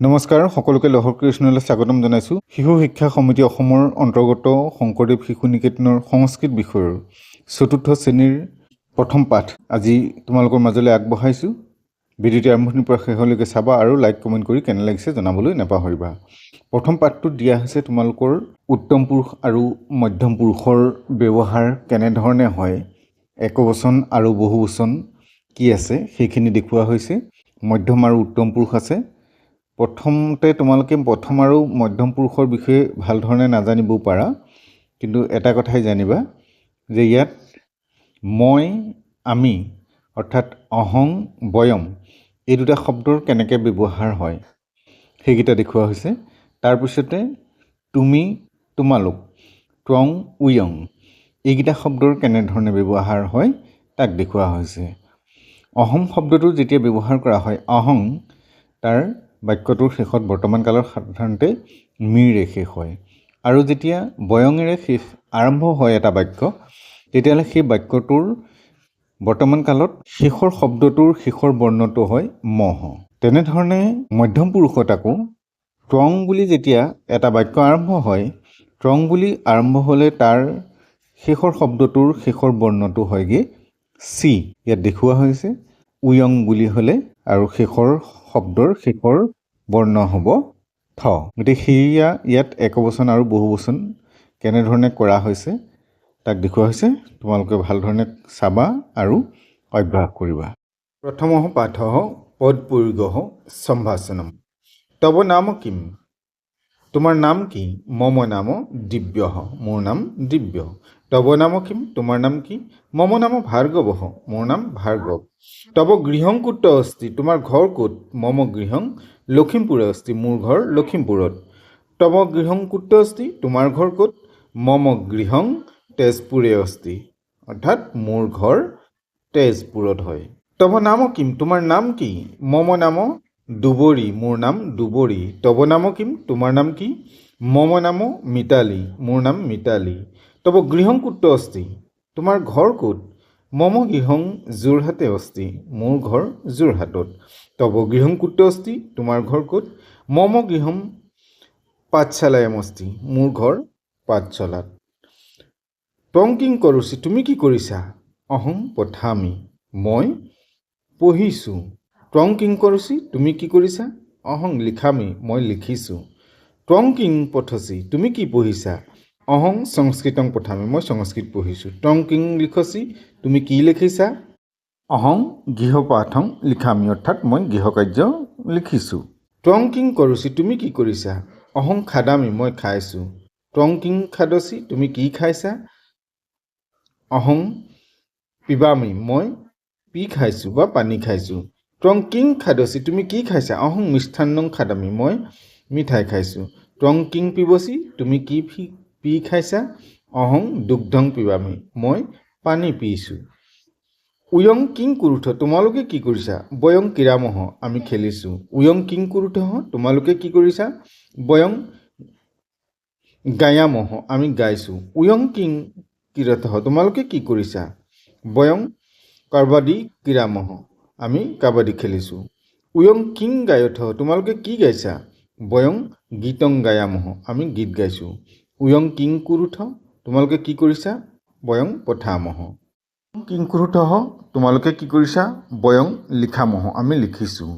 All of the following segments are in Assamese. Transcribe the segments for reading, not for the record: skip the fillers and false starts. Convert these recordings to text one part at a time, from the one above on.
নমস্কাৰ সকলোকে লহৰ কৃষ্ণলৈ স্বাগতম জনাইছোঁ। শিশু শিক্ষা সমিতি অসমৰ অন্তৰ্গত শংকৰদেৱ শিশু নিকেতনৰ সংস্কৃত বিষয়ৰ চতুৰ্থ শ্ৰেণীৰ প্ৰথম পাঠ আজি তোমালোকৰ মাজলৈ আগবঢ়াইছোঁ। ভিডিঅ'টি আৰম্ভণিৰ পৰা শেষলৈকে চাবা আৰু লাইক কমেণ্ট কৰি কেনে লাগিছে জনাবলৈ নাপাহৰিবা। প্ৰথম পাঠটোত দিয়া হৈছে তোমালোকৰ উত্তম পুৰুষ আৰু মধ্যম পুৰুষৰ ব্যৱহাৰ কেনেধৰণে হয়, একবচন আৰু বহুবচন কি আছে সেইখিনি দেখুওৱা হৈছে। মধ্যম আৰু উত্তম পুৰুষ আছে। প্ৰথমতে তোমালোকে প্ৰথম আৰু মধ্যম পুৰুষৰ বিষয়ে ভাল ধৰণে নাজানিবও পাৰা, কিন্তু এটা কথাই জানিবা যে ইয়াত মই, আমি অৰ্থাৎ অহং, বয়ম এই দুটা শব্দৰ কেনেকৈ ব্যৱহাৰ হয় সেইকেইটা দেখুওৱা হৈছে। তাৰপিছতে তুমি, তোমালোক, ত্বং, উয়ং এইকেইটা শব্দৰ কেনেধৰণে ব্যৱহাৰ হয় তাক দেখুওৱা হৈছে। অহম শব্দটো যেতিয়া ব্যৱহাৰ কৰা হয়, অহং তাৰ বাক্যটোৰ শেষত বৰ্তমান কালত সাধাৰণতে মিৰে শেষ হয়, আৰু যেতিয়া বয়ঙেৰে আৰম্ভ হয় এটা বাক্য তেতিয়াহ'লে সেই বাক্যটোৰ বৰ্তমান কালত শেষৰ শব্দটোৰ শেষৰ বৰ্ণটো হয় মহ। তেনেধৰণে মধ্যম পুৰুষত আকৌ ত্বং বুলি যেতিয়া এটা বাক্য আৰম্ভ হয়, ত্বং বুলি আৰম্ভ হ'লে তাৰ শেষৰ শব্দটোৰ শেষৰ বৰ্ণটো হয়গৈ চি, ইয়াত দেখুওৱা হৈছে। উয়ং বুলি হ'লে আৰু শেষৰ শব্দৰ শেষৰ বৰ্ণ হ'ব থ। গতিকে সেয়া ইয়াত একবচন আৰু বহুবচন কেনেধৰণে কৰা হৈছে তাক দেখুওৱা হৈছে। তোমালোকে ভাল ধৰণে চাবা আৰু অভ্যাস কৰিবা। প্ৰথমঃ পাঠঃ পদপূৰ্গঃ সম্ভাষণম। তব নাম কিম? তোমাৰ নাম কি? মম নাম দিব্যঃ, মোৰ নাম দিব্য। তব নাম কিম? তোমাৰ নাম কি? মম নাম ভাৰ্গৱঃ, মোৰ নাম ভাৰ্গৱ। তব গৃহং কুত্ৰ অস্তি? তোমাৰ ঘৰ ক'ত? মম গৃহং লখিমপুৰে অস্তি, মোৰ ঘৰ লখিমপুৰত। তব গৃহং কুত্ৰ অস্তি? তোমাৰ ঘৰ ক'ত? মম গৃহং তেজপুৰে অস্তি, অৰ্থাৎ মোৰ ঘৰ তেজপুৰত হয়। তব নাম কিম? তোমাৰ নাম কি? মম নাম দুবৰী, মোৰ নাম দুবৰী। তব নাম কিম? তোমাৰ নাম কি? মম নাম মিতালী, মোৰ নাম মিতালী। তব গৃহং কুত্ৰ অস্তি? তোমাৰ ঘৰ ক'ত? মম গৃহং যোৰহাটে অস্তি, মোৰ ঘৰ যোৰহাটত। তব গৃহং কুত্ৰ অস্তি? তোমাৰ ঘৰ ক'ত? মম গৃহম পাঠশালায়াম অস্তি, মোৰ ঘৰ পাঠশালাত। ত্বং কিং কৰোচি? তুমি কি কৰিছা? অহং পঠামি, মই পঢ়িছোঁ। ত্বং কিং কৰোচি? তুমি কি কৰিছা? অহং লিখামি, মই লিখিছোঁ। ত্বং কিং পঠচি? তুমি কি পঢ়িছা? অহং সংস্কৃতং পঠামি, মই সংস্কৃত পঢ়িছোঁ। ত্বং কিং লিখচি? তুমি কি লিখিছা? অহং গৃহপাঠং লিখামি, অৰ্থাৎ মই গৃহকাৰ্য লিখিছোঁ। ত্বং কিং কৰোচি? তুমি কি কৰিছা? অহং খাদামি, মই খাইছোঁ। ত্বং কিং খাদচি? তুমি কি খাইছা? অহং পিবামি, মই পি খাইছোঁ বা পানী খাইছোঁ। ত্বং কিং খাদচি? তুমি কি খাইছা? অহং মিষ্ঠান্নং খাদামি, মই মিঠাই খাইছোঁ। ত্বং কিং পিবচি? তুমি কি পি খাইছা? অহং দুগ্ধং পিবামি, মই পানী পিছোঁ। উয়ং কিং কুৰুথ? তোমালোকে কি কৰিছা? বয়ং কিৰামহ, আমি খেলিছোঁ। উয়ং কিং কুৰুথ? তোমালোকে কি কৰিছা? বয়ং গায়ামহ, আমি গাইছোঁ। উয়ং কিং কিৰথ? তোমালোকে কি কৰিছা? বয়ং কাবাডী কিৰামহ, আমি কাবাডী খেলিছোঁ। উয়ং কিং গায়থ? তোমালোকে কি গাইছা? বয়ং গীতং গায়ামহ, আমি গীত গাইছোঁ। উয়ং কিং কুৰুথ? তোমালোকে কি কৰিছা? বয়ং পঠামহ। কিং কুৰুথ? তোমালোকে কি কৰিছা? বয়ং লিখামহ, আমি লিখিছোঁ।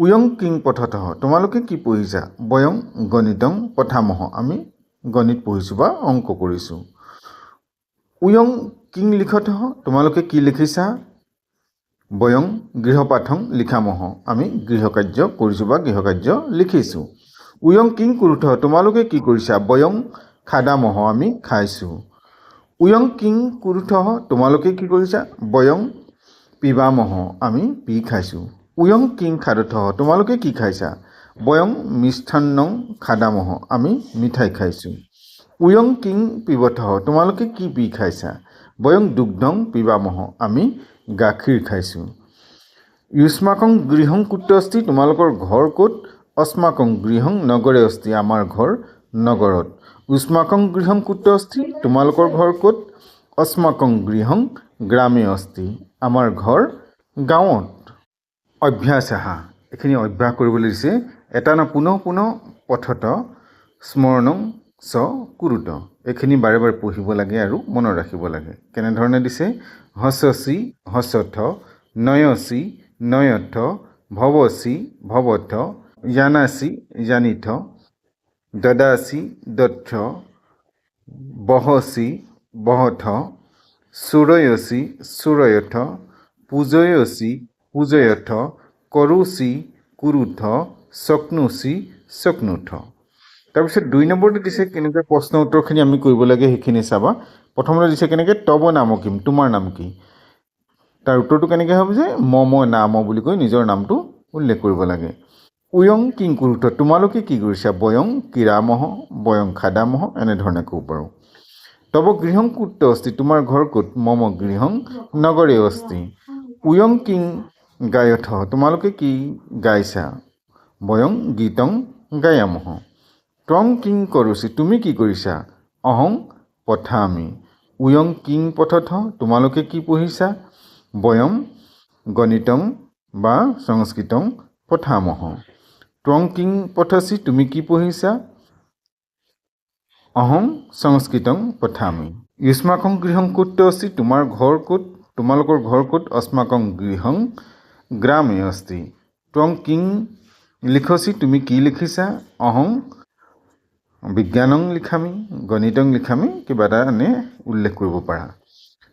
উয়ং কিং পঠথ? তোমালোকে কি পঢ়িছা? বয়ং গণিতং পঠামহ, আমি গণিত পঢ়িছোঁ বা অংক কৰিছোঁ। উয়ং কিং লিখথ? তোমালোকে কি লিখিছা? বয়ং গৃহপাঠং লিখামহ, আমি গৃহকাৰ্য কৰিছোঁ বা গৃহকাৰ্য লিখিছোঁ। উয়ং কিং কুৰুথ? তোমালোকে কি কৰিছা? বয়ং খাদামহ, আমি খাইছোঁ। উয়ং কিং কুৰুথ? তোমালোকে কি কৰিছা? বয়ং পিবামহ, আমি পি খাইছোঁ। উয়ং কিং খাদথ? তোমালোকে কি খাইছা? বয়ং মিষ্ঠান্নং খাদামহ, আমি মিঠাই খাইছোঁ। উয়ং কিং পিবথ? তোমালোকে কি পি খাইছা? বয়ং দুগ্ধং পিবামহ, আমি গাখীৰ খাইছোঁ। ইউষ্মাকং গৃহং কুত্ৰ অস্তি? তোমালোকৰ ঘৰ ক'ত? অস্মাকং গৃহং নগৰে অস্তি, আমাৰ ঘৰ নগৰত। উষ্মাকং গৃহং কুত্ৰ অস্তি? তোমালোকৰ ঘৰ ক'ত? অস্মাকং গৃহং গ্ৰামে অস্তি, আমাৰ ঘৰ গাঁৱত। অভ্যাস আহা, এইখিনি অভ্যাস কৰিবলৈ দিছে। এটা না পুনঃ পুনঃ পঠত স্মৰণং চ কুৰুত। এইখিনি বাৰে বাৰে পঢ়িব লাগে আৰু মনত ৰাখিব লাগে। কেনেধৰণে দিছে? হস্যচি হস্যথ, নয়চি নয়থ, ভৱচি ভৱথ, জানাচি জানিথ, দদাচি দত্থ, বহচি বহথ, সুৰয়চি সুৰয়থ, পূজয়চি পূজয়থ, কৰোচি কুৰুথ, শক্নুচি শক্নুথ। তাৰপিছত 2 নম্বৰটো দিছে কেনেকৈ প্ৰশ্ন উত্তৰখিনি আমি কৰিব লাগে সেইখিনি চাবা। প্ৰথমতে দিছে কেনেকৈ তব নাম কিম, তোমাৰ নাম কি? তাৰ উত্তৰটো কেনেকৈ হ'ব যে মম নাম বুলি কৈ নিজৰ নামটো উল্লেখ কৰিব লাগে। উয়ং কিং কুৰুথ, তোমালোকে কি কৰিছা? বয়ং কিৰামহ, বয়ং খাদামহ, এনেধৰণে ক'ব পাৰোঁ। তব গৃহং কুত অস্তি, তোমাৰ ঘৰ ক'ত? মম গৃহং নগৰে অস্তি। উয়ং কিং গায়থ, তোমালোকে কি গাইছা? বয়ং গীতং গায়ামহ। ত্বং কিং কৰোচি, তুমি কি কৰিছা? অহং পঠামি। উয়ং কিং পঠথ, তোমালোকে কি পঢ়িছা? বয়ম গণিতং বা সংস্কৃতং পঠামহ। ত্বং কিং পঠচি, তুমি কি পঢ়িছা? অহং সংস্কৃতং পঠামি। युष्মাকং গৃহং কুত অস্তি, তোমাৰ ঘৰ ক'ত? তোমালোকৰ ঘৰ ক'ত? अस्माकं গৃহং গ্ৰামে অস্তি। ত্বং কিং লিখচি, তুমি কি লিখিছা? অহং বিজ্ঞানং লিখামি, গণিতং লিখামি, কিবা এটা এনে উল্লেখ কৰিব পাৰা।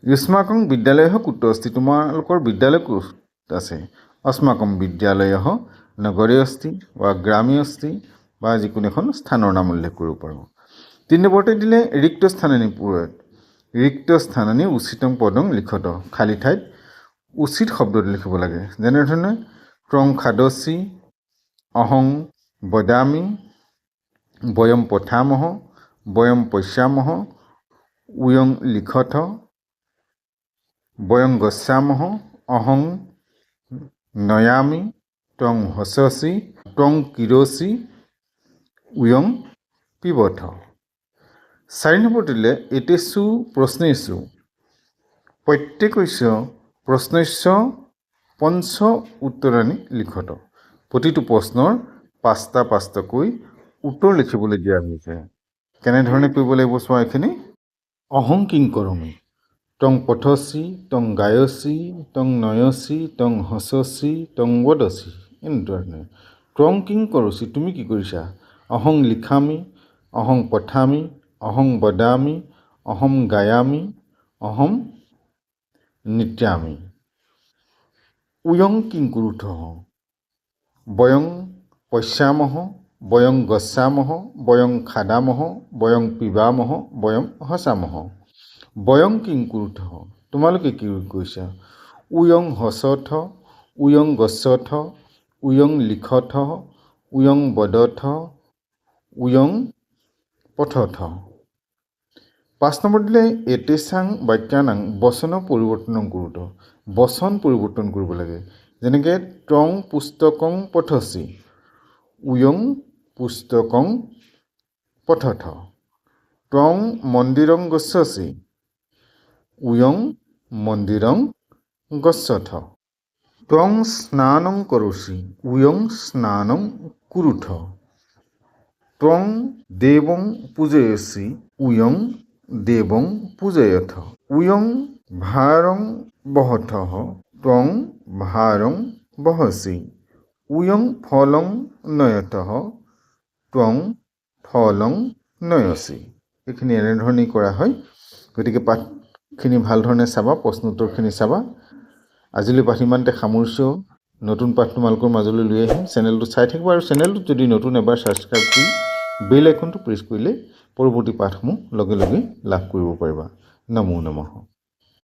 युष्माकं বিদ্যালয় কুত অস্তি, তোমালোকৰ বিদ্যালয় ক'ত আছে? अस्माकं বিদ্যালয় নগৰে অস্তি বা গ্ৰামে অস্তি, বা যিকোনো এখন স্থানৰ নাম উল্লেখ কৰিব পাৰোঁ। 3 নম্বৰতে দিলে ৰিক্ত স্থানানি পূৰয়ত, ৰিক্ত স্থানানি উচিতং পদং লিখত, খালী ঠাইত উচিত শব্দটো লিখিব লাগে। যেনেধৰণে ত্বং খাদচি, অহং বদামি, বয়ম পঠামহ, বয়ম পশ্যামহ, উয়ং লিখত, বয়ং গচ্ছামহ, অহং নয়ামি, ত্বং হস্যচি, ত্বং কিৰোচি, উয়ং পিবথ। 4 নম্বৰ দিলে এতেষু প্ৰশ্নেষু প্ৰত্যেকস্য প্ৰশ্নস্য পঞ্চ উত্তৰাণি লিখত, প্ৰতিটো প্ৰশ্নৰ 5টা 5টাকৈ উত্তৰ লিখিবলৈ দিয়া হৈছে। কেনেধৰণে কৰিব লাগিব চোৱা এইখিনি। অহং কিং কৰোমি, ত্বং পঠচি, ত্বং গায়চি, ত্বং নয়চি, ত্বং হস্যচি, ত্বং বদচি, এনেধৰণে। ত্বং কিং কৰোচি, তুমি কি কৰিছা? অহং লিখামি, অহং পঠামি, অহং বদামি, অহম গায়ামি, অহম নৃত্যামি। উয়ং কিং কুৰুথ, বয়ং পশ্যামহ, বয়ং গচ্ছামহ, বয়ং খাদামহ, বয়ং পিবামহ, বয়ং হসামহ। বয়ং কিং কুৰুথ, তোমালোকে কি কৰিছা? উয়ং হসথ, উয়ং গচ্ছথ, উয়ং লিখথ, উয়ং বদথ, উয়ং পঠথ। 5 নম্বৰ দিলে এতেষাং বাক্যানাং বচন পৰিৱৰ্তন কুৰুত, বচন পৰিৱৰ্তন কৰিব লাগে। যেনেকৈ ত্বং পুস্তকং পঠচি, উয়ং পুস্তকং পঠথ। ত্বং মন্দিৰং গচ্ছচি, উয়ং মন্দিৰং গচ্ছথ। ত্বং স্নানং কৰোচি, উয়ং স্নানং কুৰুথ। ত্বং দেবং পূজয়সি, উয়ং দেবং পূজয়থ। উয়ং ভারং বহথ, ত্বং ভারং বহসি। উয়ং ফলং নয়থ, ত্বং ফলং নয়সি। এইখিনি এনেধৰণেই কৰা হয়। গতিকে পাঠখিনি ভাল ধৰণে চাবা, প্ৰশ্ন উত্তৰখিনি চাবা। আজিলৈ পাঠ ইমানতে সামৰিছোঁ। নতুন পাঠ তোমালোকৰ মাজলৈ লৈ আহিম। চেনেলটো চাই থাকিবা আৰু চেনেলটোত যদি নতুন এবাৰ ছাবস্ক্ৰাইব কৰি বেল আইকনটো প্ৰেছ কৰিলে পৰৱৰ্তী পাঠসমূহ লগে লগে লাভ কৰিব পাৰিবা। নমো নমঃ।